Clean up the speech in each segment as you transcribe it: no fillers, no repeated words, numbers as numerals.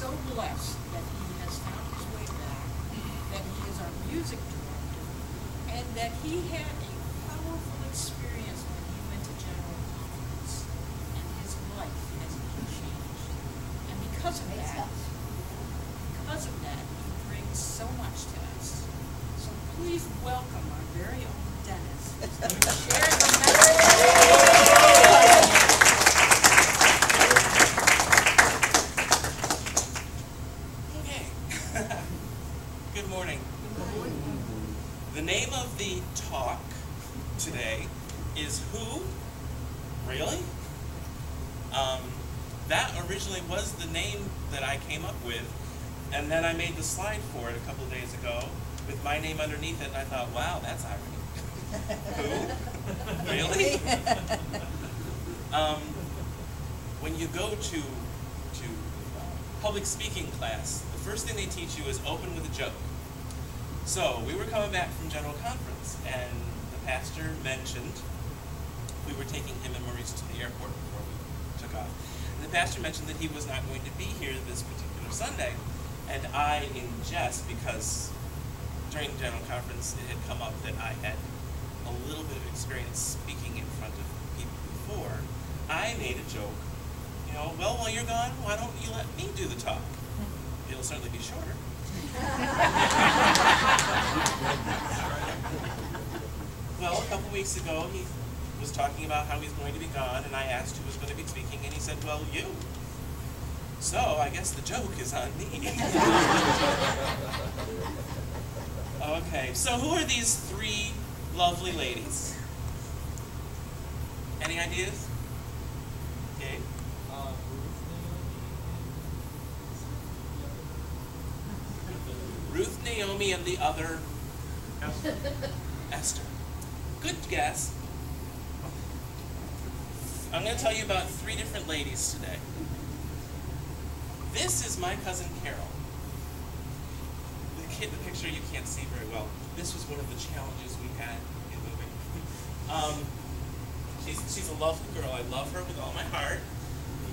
so blessed that he has found his way back, that he is our music director, and that he had a powerful experience when he went to General Conference, and his life has been changed. And because of that, he brings so much to us. So please welcome our very own Dennis, who's going to share the message. Good morning. The name of the talk today is Who? Really? That originally was the name that I came up with, and then I made the slide for it a couple of days ago with my name underneath it, and I thought, wow, that's irony. Who? Really? When you go to public speaking class, the first thing they teach you is open with a joke. So we were coming back from General Conference, and the pastor mentioned, we were taking him and Maurice to the airport before we took off, and the pastor mentioned that he was not going to be here this particular Sunday, and I, in jest, because during General Conference it had come up that I had a little bit of experience speaking in front of people before, I made a joke. You know, well, while you're gone, why don't you let me do the talk? It'll certainly be shorter. Well, a couple weeks ago, he was talking about how he's going to be gone, and I asked who was going to be speaking, and he said, well, you. So, I guess the joke is on me. Okay, so who are these three lovely ladies? Any ideas? Okay. Ruth, Naomi, and the other Esther. Good guess. I'm going to tell you about three different ladies today. This is my cousin Carol. The picture you can't see very well. This was one of the challenges we had in moving. She's a lovely girl. I love her with all my heart.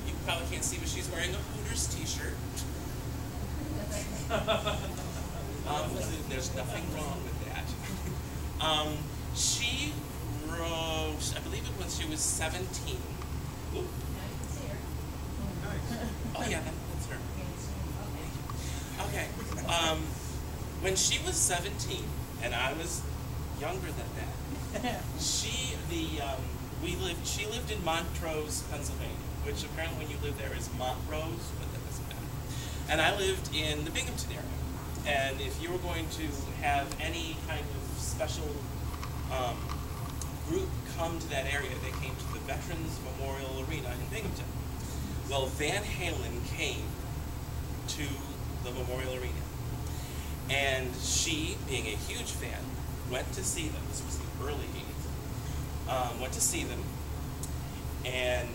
You probably can't see, but she's wearing a Hooters t-shirt. There's nothing wrong with that. She wrote, I believe it was she was 17. Ooh. Oh yeah, that's her. Okay. When she was 17, and I was younger than that, she lived in Montrose, Pennsylvania, which apparently when you live there is Montrose, but that doesn't matter. And I lived in the Binghamton area. And if you were going to have any kind of special group come to that area, they came to the Veterans Memorial Arena in Binghamton. Well, Van Halen came to the Memorial Arena. And she, being a huge fan, went to see them. This was the early 80s. Went to see them and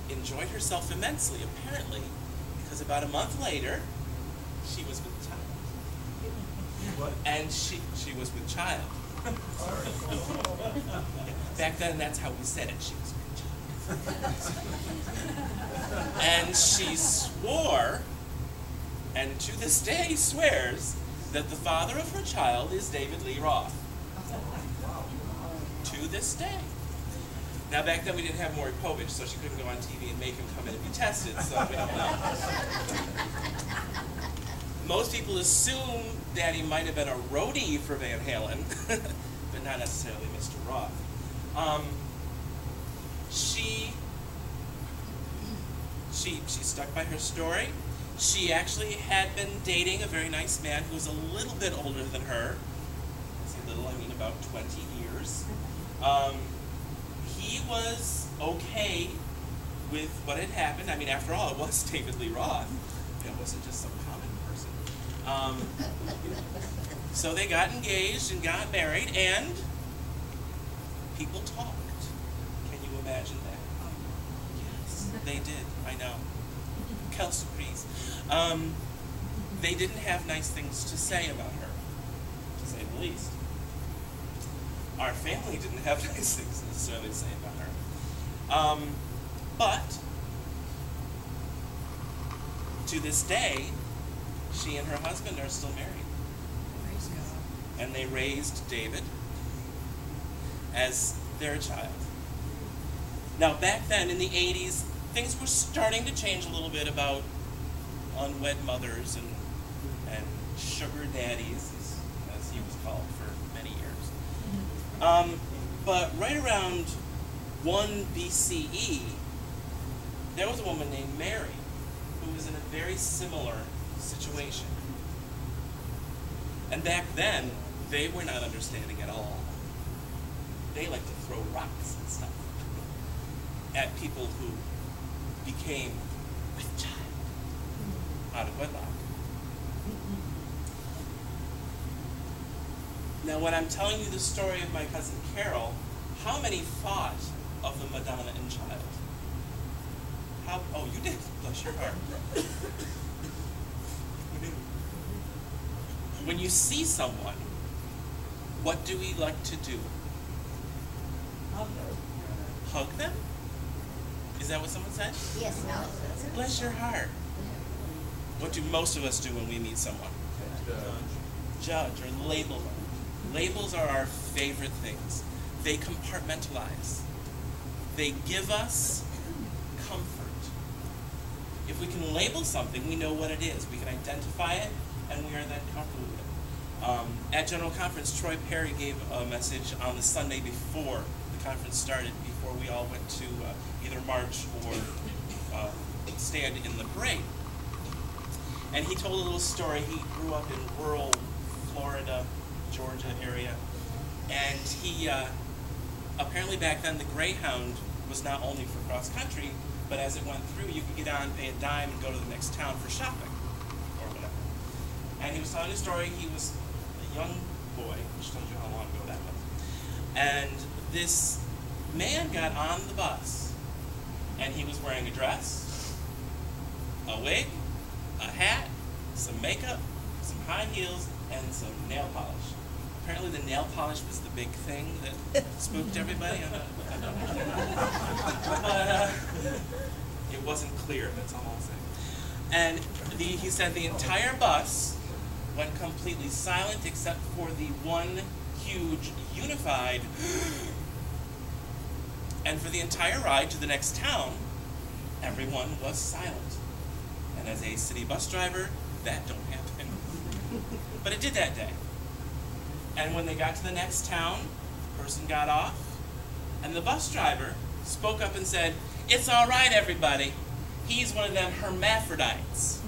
enjoyed herself immensely, apparently, because about a month later, she was with child. What? And she was with child. Back then, that's how we said it. She was with child. And she swore, and to this day swears, that the father of her child is David Lee Roth. To this day. Now, back then we didn't have Maury Povich, so she couldn't go on TV and make him come in and be tested, so we don't know. Most people assume that he might have been a roadie for Van Halen, but not necessarily Mr. Roth. She stuck by her story. She actually had been dating a very nice man who was a little bit older than her. I say little, I mean about 20 years. He was okay with what had happened. I mean, after all, it was David Lee Roth. It wasn't just some common person. So they got engaged and got married, and people talked. Can you imagine that? Yes, they did. I know. Quelle surprise. They didn't have nice things to say about her, to say the least. Our family didn't have nice things necessarily to say about her. But to this day, she and her husband are still married. Praise God. And they raised David as their child. Now, back then in the 80s, things were starting to change a little bit about unwed mothers and sugar daddies, as he was called for many years. But right around 1 BCE, there was a woman named Mary who was in a very similar situation. And back then, they were not understanding at all. They liked to throw rocks and stuff at people who became with child out of wedlock. Now, when I'm telling you the story of my cousin Carol, how many thought of the Madonna and Child? Oh, you did. Bless your heart. When you see someone, what do we like to do? Hug them? Is that what someone said? Yes, no. Bless your heart. What do most of us do when we meet someone? Judge or label them. Labels are our favorite things. They compartmentalize. They give us comfort. If we can label something, we know what it is. We can identify it, and we are then comfortable with it. At General Conference, Troy Perry gave a message on the Sunday before the conference started, before we all went to either march or stand in the parade. And he told a little story. He grew up in rural Florida, Georgia area, and he apparently back then the Greyhound was not only for cross country, but as it went through, you could get on, pay a dime, and go to the next town for shopping or whatever. And he was telling a story. He was a young boy, which tells you how long ago that was. And this man got on the bus, and he was wearing a dress, a wig, a hat, some makeup, some high heels, and some nail polish. Apparently the nail polish was the big thing that spooked everybody. But it wasn't clear, that's all I'll say. And he said the entire bus went completely silent except for the one huge unified and for the entire ride to the next town, everyone was silent. And as a city bus driver, that don't happen. But it did that day. And when they got to the next town, the person got off, and the bus driver spoke up and said, "It's all right, everybody. He's one of them hermaphrodites."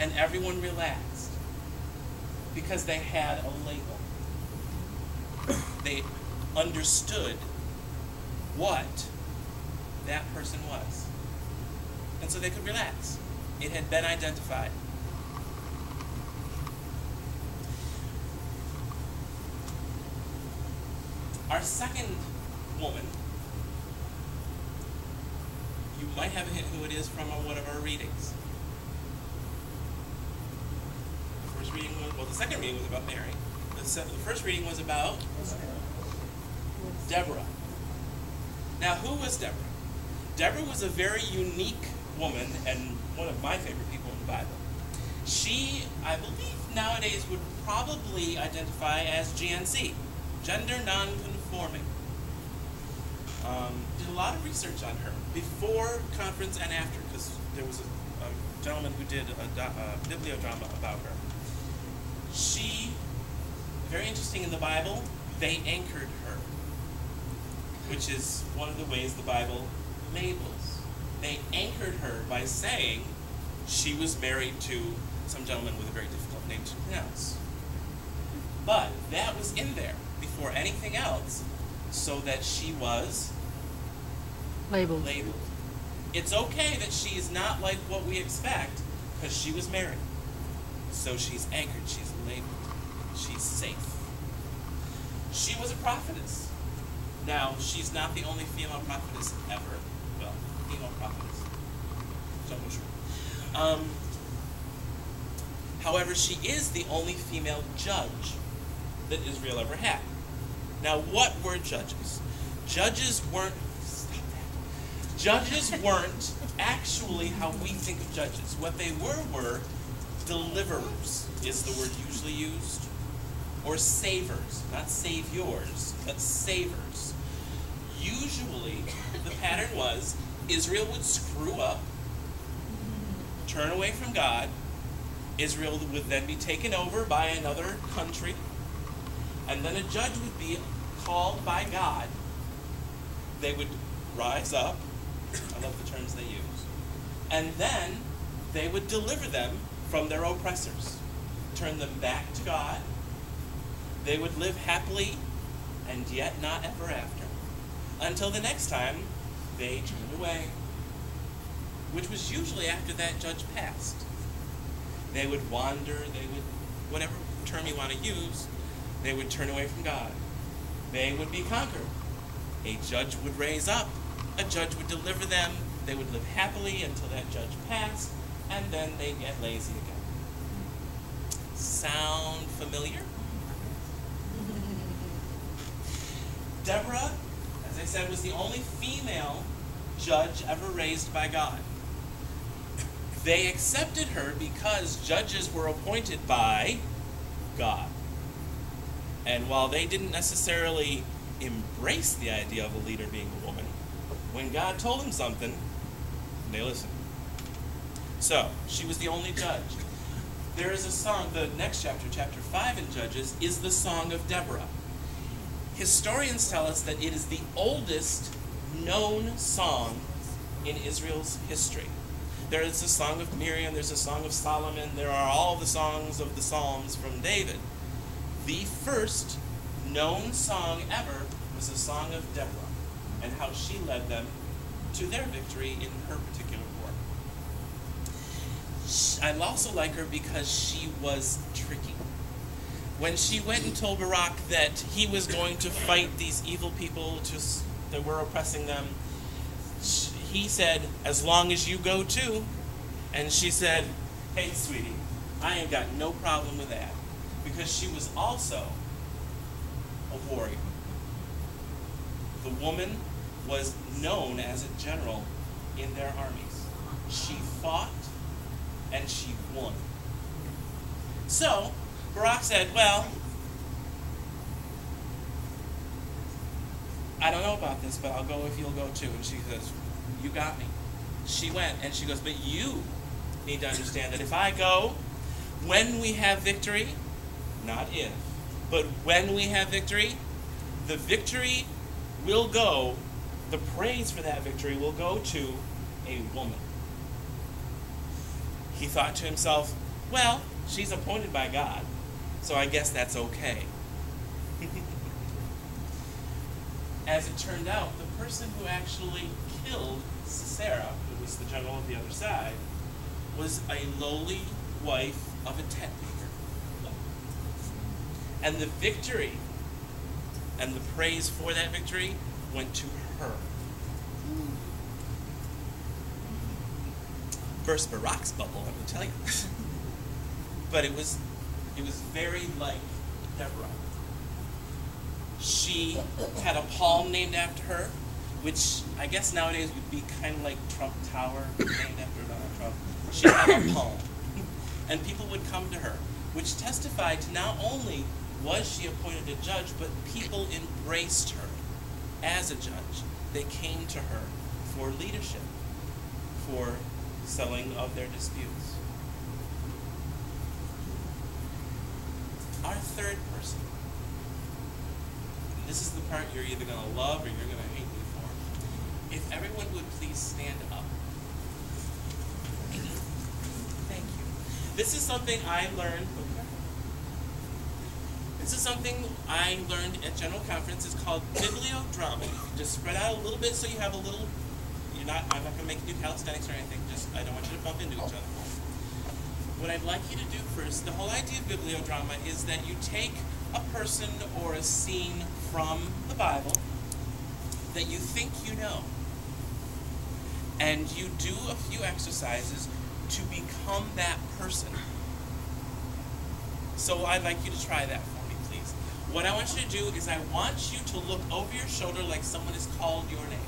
And everyone relaxed because they had a label. They understood what that person was. And so they could relax. It had been identified. Our second woman, you might have a hint who it is from one of our readings. The second reading was about Mary. The first reading was about Deborah. Now, who was Deborah? Deborah was a very unique woman and one of my favorite people in the Bible. She, I believe nowadays, would probably identify as GNC, gender non-conforming. Did a lot of research on her before conference and after, because there was a gentleman who did a bibliodrama about her. She, very interesting in the Bible, they anchored her, which is one of the ways the Bible labels. They anchored her by saying she was married to some gentleman with a very difficult name to pronounce. But that was in there before anything else, so that she was Labeled. It's okay that she is not like what we expect, because she was married. So she's anchored, she's labeled, she's safe. She was a prophetess. Now, she's not the only female prophetess ever. Well, female prophetess. However, she is the only female judge that Israel ever had. Now, what were judges? Judges weren't Judges weren't actually how we think of judges. What they were deliverers, is the word usually used, or savers, not saviors, but savers. Usually, the pattern was Israel would screw up, turn away from God. Israel would then be taken over by another country, and then a judge would be called by God. They would rise up. I love the terms they use. And then they would deliver them from their oppressors, turn them back to God. They would live happily and yet not ever after, until the next time they turned away, which was usually after that judge passed. They would wander, they would, whatever term you want to use, they would turn away from God. They would be conquered. A judge would raise up, a judge would deliver them, they would live happily until that judge passed, and then they'd get lazy again. Sound familiar? Deborah, as I said, was the only female judge ever raised by God. They accepted her because judges were appointed by God. And while they didn't necessarily embrace the idea of a leader being a woman, when God told them something, they listened. So, she was the only judge. There is a song, the next chapter, chapter 5 in Judges, is the Song of Deborah. Historians tell us that it is the oldest known song in Israel's history. There is a song of Miriam, there's a song of Solomon, there are all the songs of the Psalms from David. The first known song ever was the Song of Deborah, and how she led them to their victory in her particular war. I also like her because she was tricky. When she went and told Barak that he was going to fight these evil people that were oppressing them, he said, as long as you go too. And she said, hey, sweetie, I ain't got no problem with that. Because she was also a warrior. The woman was known as a general in their armies. She fought and she won. So, Barak said, well, I don't know about this, but I'll go if you'll go too. And she says, you got me. She went, and she goes, but you need to understand that if I go, when we have victory, not if, but when we have victory, the victory will go, the praise for that victory will go to a woman. He thought to himself, well, she's appointed by God, so I guess that's okay. As it turned out, the person who actually killed Sisera, who was the general of the other side, was a lowly wife of a tent maker. And the victory and the praise for that victory went to her. Burst Barak's bubble, I will tell you. But it was very like Deborah. She had a palm named after her, which I guess nowadays would be kind of like Trump Tower, named after Donald Trump. She had a palm. And people would come to her, which testified to not only was she appointed a judge, but people embraced her as a judge. They came to her for leadership, for settling of their disputes. Our third person. And this is the part you're either going to love or you're going to hate me for. If everyone would please stand up. Thank you. This is something I learned. This is something I learned at General Conference. It's called bibliodrama. Just spread out a little bit so you have a little. I'm not going to make you do calisthenics or anything. I don't want you to bump into each other. What I'd like you to do first, the whole idea of bibliodrama is that you take a person or a scene from the Bible that you think you know, and you do a few exercises to become that person. So I'd like you to try that for me, please. What I want you to do is I want you to look over your shoulder like someone has called your name.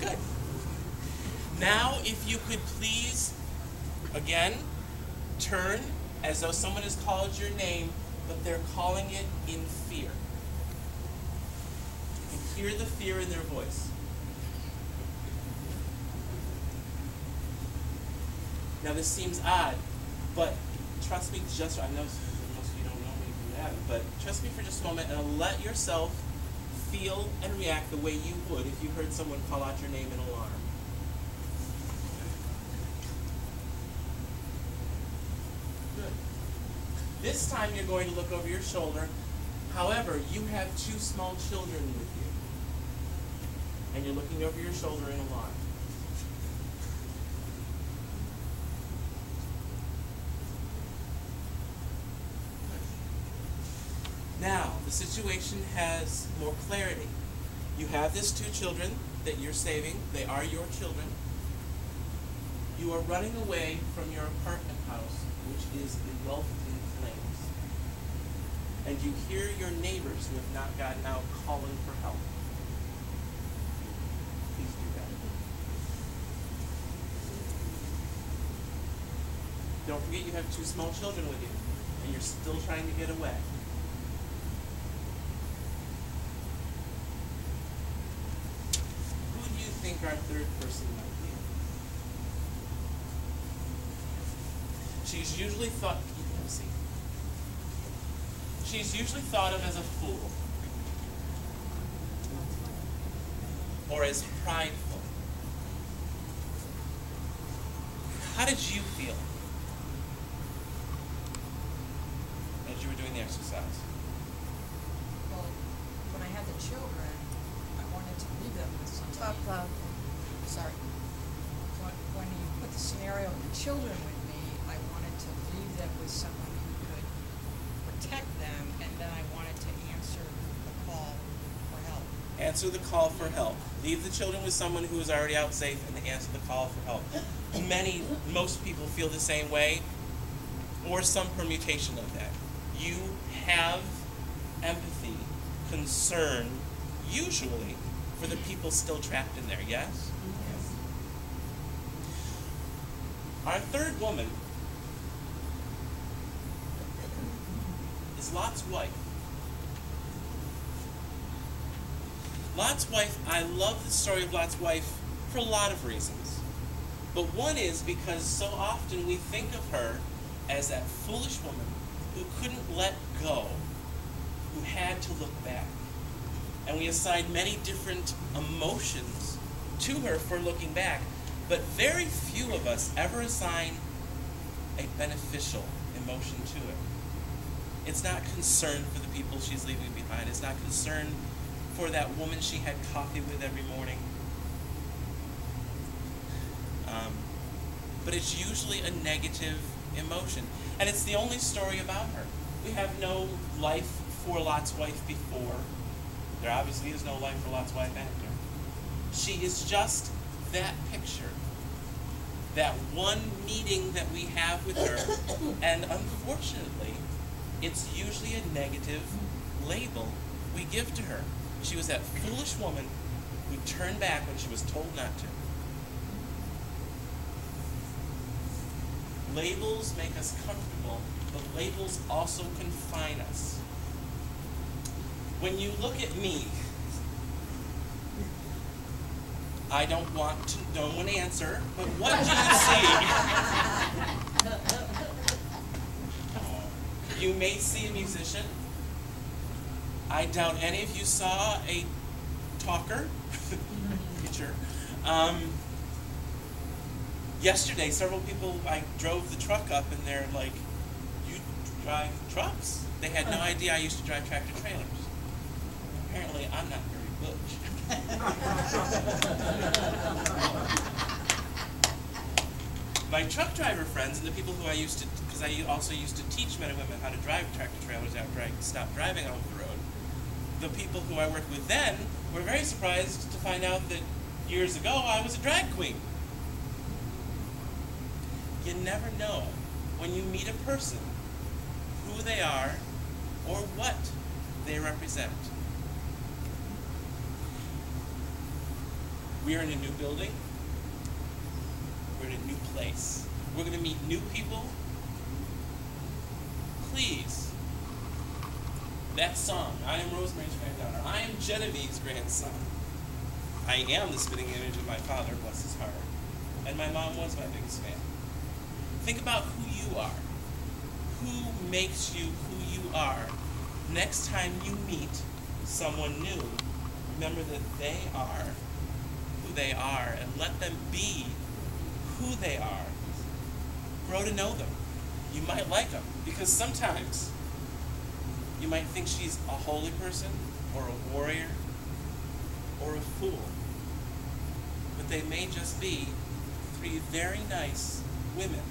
Good. Now, if you could please, again, turn as though someone has called your name, but they're calling it in fear. You can hear the fear in their voice. Now, this seems odd, but trust me, I know most of you don't know me from that, but trust me for just a moment and let yourself feel and react the way you would if you heard someone call out your name in alarm. Good. This time you're going to look over your shoulder. However, you have 2 small children with you. And you're looking over your shoulder in alarm. Now, the situation has more clarity. You have these 2 children that you're saving. They are your children. You are running away from your apartment house, which is engulfed in flames. And you hear your neighbors who have not gotten out calling for help. Please do that. Don't forget you have 2 small children with you, and you're still trying to get away. Think our third person might be. She's usually thought of as a fool or as prideful. How did you feel as you were doing the exercise? Well, when I had the children, I wanted to leave them with somebody. Talk loud. Sorry. When you put the scenario of the children with me, I wanted to leave them with someone who could protect them, and then I wanted to answer the call for help. Answer the call for help. Leave the children with someone who is already out safe and answer the call for help. Most people feel the same way, or some permutation of that. You have empathy, concern, usually, for the people still trapped in there, yes? Yes. Our third woman is Lot's wife. Lot's wife, I love the story of Lot's wife for a lot of reasons. But one is because so often we think of her as that foolish woman who couldn't let go, who had to look back. And we assign many different emotions to her for looking back. But very few of us ever assign a beneficial emotion to it. It's not concern for the people she's leaving behind. It's not concern for that woman she had coffee with every morning. But it's usually a negative emotion. And it's the only story about her. We have no life for Lot's wife before. There obviously is no life for Lot's wife after. She is just that picture. That one meeting that we have with her. And unfortunately, it's usually a negative label we give to her. She was that foolish woman who turned back when she was told not to. Labels make us comfortable, but labels also confine us. When you look at me, I don't want to know an answer, but what do you see? You may see a musician. I doubt any of you saw a talker, preacher. Yesterday, several people, I drove the truck up and they're like, "You drive trucks?" They had no idea I used to drive tractor trailers. Apparently, I'm not very butch. My truck driver friends and the people who I used to, because I also used to teach men and women how to drive tractor trailers after I stopped driving off the road. The people who I worked with then were very surprised to find out that years ago I was a drag queen. You never know when you meet a person who they are or what they represent. We are in a new building. We're in a new place. We're going to meet new people. Please, that song, I am Rosemary's granddaughter. I am Genevieve's grandson. I am the spitting image of my father, bless his heart. And my mom was my biggest fan. Think about who you are. Who makes you who you are? Next time you meet someone new, remember that they are who they are, and let them be who they are. Grow to know them. You might like them, because sometimes you might think she's a holy person, or a warrior, or a fool. But they may just be 3 very nice women